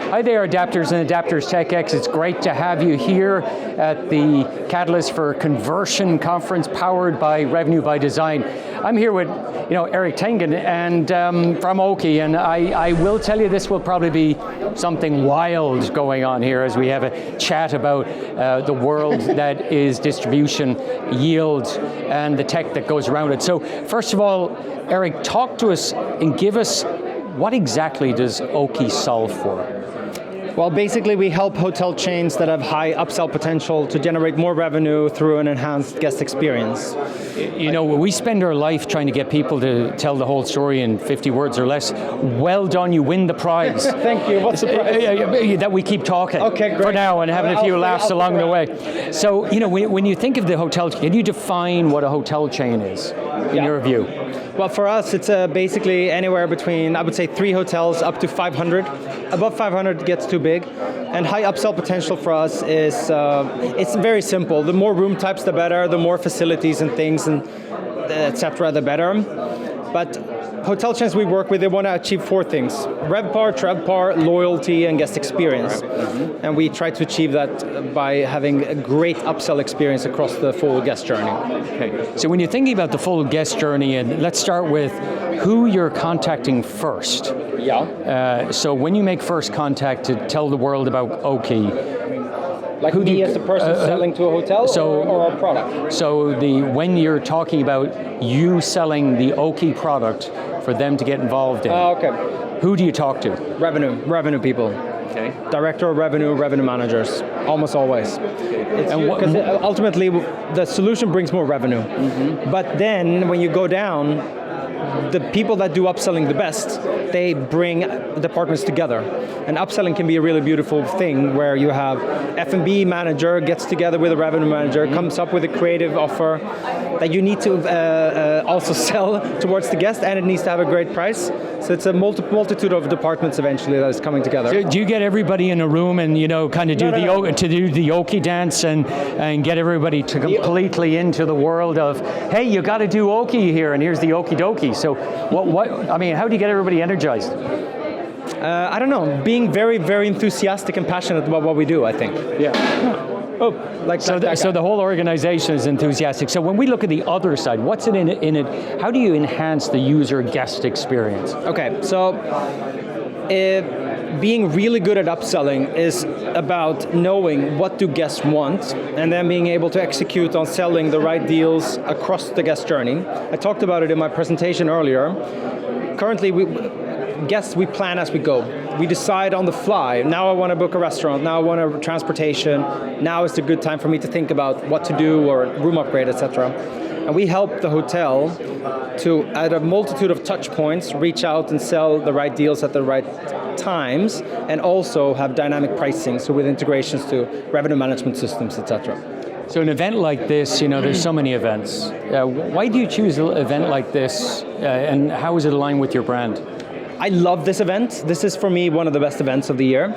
Hi there, Adapters and Adapters TechX. It's great to have you here at the Catalyst for Conversion conference powered by Revenue by Design. I'm here with Erik Tengen and from Oaky, and I will tell you this will probably be something wild going on here as we have a chat about the world that is distribution, yield, and the tech that goes around it. So first of all, Erik, talk to us and give us what exactly does Oaky solve for? Well, basically we help hotel chains that have high upsell potential to generate more revenue through an enhanced guest experience. We spend our life trying to get people to tell the whole story in 50 words or less. Well done, you win the prize. Thank you, what's the prize? That we keep talking for now and having a few laughs along the way. So, when you think of the hotel, can you define what a hotel chain is, in your view? Well, for us, it's basically anywhere between, I would say, 3 hotels up to 500. Above 500 gets too big. And high upsell potential for us is, it's very simple. The more room types, the better. The more facilities and things, and etc., the better. But hotel chains we work with, they want to achieve 4 things: RevPAR, TrevPAR, loyalty, and guest experience. Mm-hmm. And we try to achieve that by having a great upsell experience across the full guest journey. Okay. So when you're thinking about the full guest journey, and let's start with who you're contacting first. Yeah. So when you make first contact to tell the world about Oaky, like who me as a person selling to a hotel or a product? So when you're talking about you selling the Oaky product for them to get involved in, okay. Who do you talk to? Revenue people. Okay. Director of revenue managers, almost always. Because ultimately the solution brings more revenue. Mm-hmm. But then when you go down, the people that do upselling the best, they bring departments together. And upselling can be a really beautiful thing where you have F&B manager gets together with a revenue manager, comes up with a creative offer that you need to also sell towards the guest, and it needs to have a great price. So it's a multitude of departments eventually that is coming together. So do you get everybody in a room and kind of do the Oaky dance and get everybody to completely into the world of, hey, you got to do Oaky here, and here's the Okie dokie. So how do you get everybody energized? I don't know, being very, very enthusiastic and passionate about what we do, I think. Yeah. So the whole organization is enthusiastic. So when we look at the other side, what's in it? How do you enhance the user guest experience? Okay, so being really good at upselling is about knowing what do guests want and then being able to execute on selling the right deals across the guest journey. I talked about it in my presentation earlier. Currently, we plan as we go. We decide on the fly. Now I want to book a restaurant. Now I want a transportation. Now is the good time for me to think about what to do or room upgrade, etc. And we help the hotel to, at a multitude of touch points, reach out and sell the right deals at the right times, and also have dynamic pricing, so with integrations to revenue management systems, etc. So an event like this, there's so many events. Why do you choose an event like this, and how is it aligned with your brand? I love this event. This is, for me, one of the best events of the year.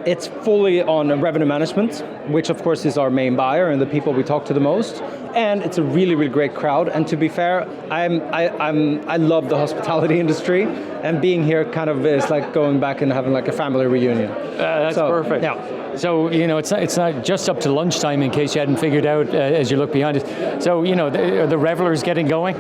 It's fully on revenue management, which of course is our main buyer and the people we talk to the most. And it's a really, really great crowd. And to be fair, I love the hospitality industry, and being here kind of is like going back and having like a family reunion. That's perfect. Yeah. So it's not just up to lunchtime, in case you hadn't figured out as you look behind it. So are the revelers getting going?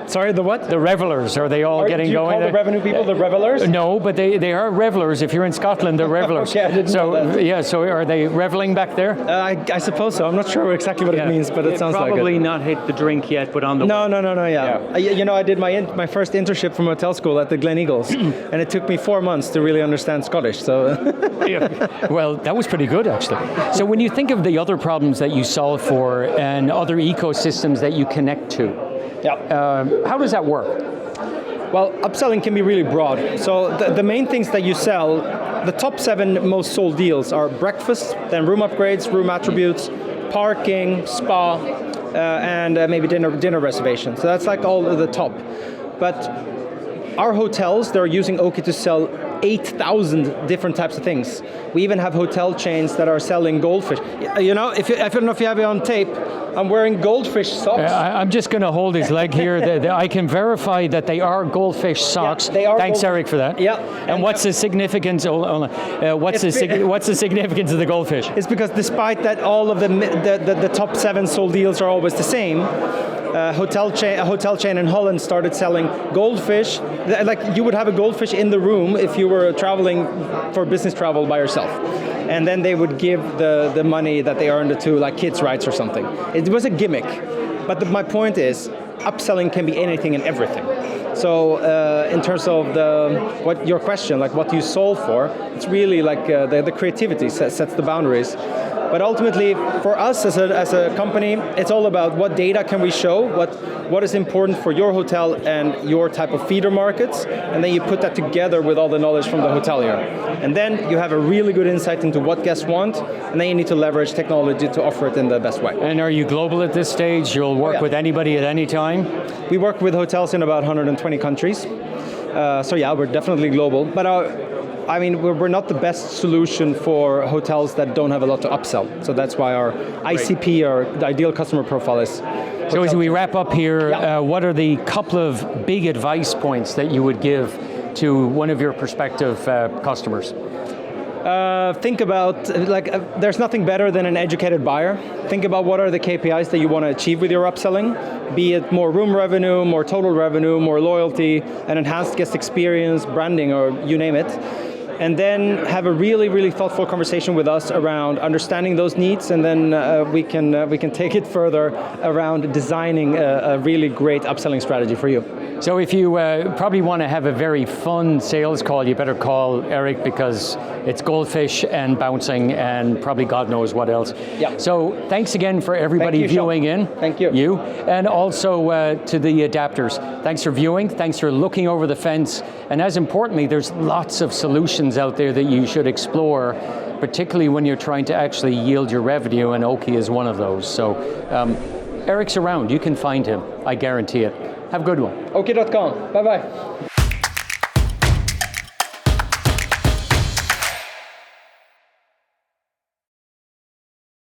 Sorry, the what? The revelers, are they all getting going? Do you call the revenue people the revelers? No, but they are revelers. If you're in Scotland, they're revelers. Okay, I didn't know that. Yeah, so are they reveling back there? I suppose so. I'm not sure exactly what it means, but it sounds like it. Probably not hit the drink yet, but on the way. No, yeah. I did my first internship from hotel school at the Glen Eagles, and it took me 4 months to really understand Scottish, so... Yeah. Well, that was pretty good, actually. So when you think of the other problems that you solve for and other ecosystems that you connect to, how does that work? Well, upselling can be really broad. So the main things that you sell, the top 7 most sold deals are breakfast, then room upgrades, room attributes, parking, spa, and maybe dinner reservations. So that's like all at the top. But our hotels, they're using Oaky to sell 8,000 different types of things. We even have hotel chains that are selling goldfish. I don't know if you have it on tape, I'm wearing goldfish socks. I'm just going to hold his leg here. I can verify that they are goldfish socks. Yeah, they are. Thanks, Erik, for that. Yeah. And what's the significance? What's the significance of the goldfish? It's because despite that, all of the top 7 sold deals are always the same. A hotel chain in Holland started selling goldfish. Like you would have a goldfish in the room if you were traveling for business travel by yourself. And then they would give the money that they earned to like kids' rights or something. It was a gimmick. But my point is, upselling can be anything and everything. So in terms of what your question, like what you solve for, it's really like the creativity sets the boundaries. But ultimately, for us as a company, it's all about what data can we show, what is important for your hotel and your type of feeder markets, and then you put that together with all the knowledge from the hotelier. And then you have a really good insight into what guests want, and then you need to leverage technology to offer it in the best way. And are you global at this stage? You'll work with anybody at any time? We work with hotels in about 120 countries. So yeah, we're definitely global. But we're not the best solution for hotels that don't have a lot to upsell. So that's why our ICP, or the ideal customer profile, is. So as we wrap up here, what are the couple of big advice points that you would give to one of your prospective customers? Think about, there's nothing better than an educated buyer. Think about what are the KPIs that you want to achieve with your upselling, be it more room revenue, more total revenue, more loyalty, an enhanced guest experience, branding, or you name it. And then have a really, really thoughtful conversation with us around understanding those needs, and then we can take it further around designing a really great upselling strategy for you. So if you probably want to have a very fun sales call, you better call Erik, because it's goldfish and bouncing and probably God knows what else. Yeah. So thanks again for everybody viewing in. Thank you. You. And also to the adapters. Thanks for viewing. Thanks for looking over the fence. And as importantly, there's lots of solutions out there that you should explore, particularly when you're trying to actually yield your revenue, and Oaky is one of those. So Erik's around. You can find him. I guarantee it. Have a good one. Oaky.com. Bye-bye.